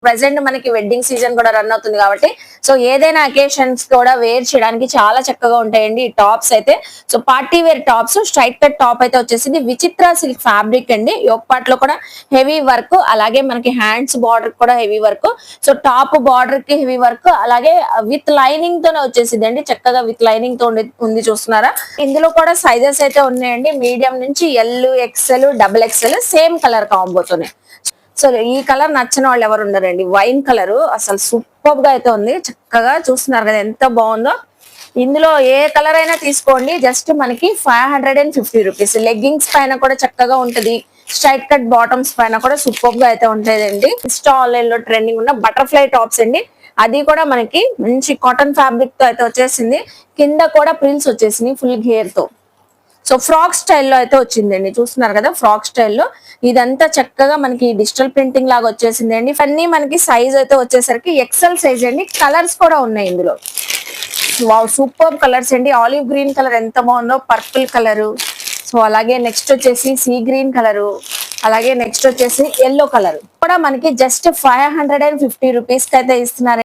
Present మనకి wedding season కూడా run అవుతుంది కాబట్టి సో ఏదైనా అకేషన్స్ కూడా వేర్ చేయడానికి చాలా చక్కగా ఉంటాయండి ఈ టాప్స్ అయితే. So party wear tops, straight cut top అయితే వచ్చేసింది విచిత్ర సిల్క్ ఫ్యాబ్రిక్ అండి. యోక్ పార్ట్ లో కూడా హెవీ వర్క్, అలాగే మనకి హ్యాండ్స్ బార్డర్ కూడా heavy work. So top border కి హెవీ వర్క్, అలాగే విత్ లైనింగ్ తోనే వచ్చేసింది అండి. చక్కగా విత్ లైనింగ్ తో ఉంది చూస్తున్నారా. ఇందులో కూడా సైజెస్ అయితే ఉన్నాయండి, మీడియం నుంచి L, XL, double XL, same colour కాంబోతోనే. సో ఈ కలర్ నచ్చిన వాళ్ళు ఎవరు ఉండరండి. వైన్ కలర్ అసలు సూపర్ గా అయితే ఉంది. చక్కగా చూస్తున్నారు కదా ఎంత బాగుందో. ఇందులో ఏ కలర్ అయినా తీసుకోండి, జస్ట్ మనకి 550 రూపీస్. లెగ్గింగ్స్ పైన కూడా చక్కగా ఉంటది, స్ట్రైట్ కట్ బాటమ్స్ పైన కూడా సూపర్ గా అయితే ఉంటాయండి. ఆన్లైన్ లో ట్రెండింగ్ ఉన్న బటర్ఫ్లై టాప్స్ అండి. అది కూడా మనకి మంచి కాటన్ ఫ్యాబ్రిక్ తో అయితే వచ్చేసింది. కింద కూడా ప్రిల్స్ వచ్చేసింది ఫుల్ గేర్ తో. సో ఫ్రాక్ స్టైల్లో అయితే వచ్చిందండి, చూస్తున్నారు కదా ఫ్రాక్ స్టైల్లో. ఇదంతా చక్కగా మనకి డిజిటల్ ప్రింటింగ్ లాగా వచ్చేసింది అండి. ఇవన్నీ మనకి సైజ్ అయితే వచ్చేసరికి ఎక్సెల్ సైజ్ అండి. కలర్స్ కూడా ఉన్నాయి ఇందులో. వావ్ సూపర్ కలర్స్ అండి. ఆలివ్ గ్రీన్ కలర్ ఎంత బాగుందో, పర్పుల్ కలరు, సో అలాగే నెక్స్ట్ వచ్చేసి సీ గ్రీన్ కలరు, అలాగే నెక్స్ట్ వచ్చేసి ఎల్లో కలర్ కూడా మనకి జస్ట్ 550 రూపీస్ కి అయితే ఇస్తున్నారు.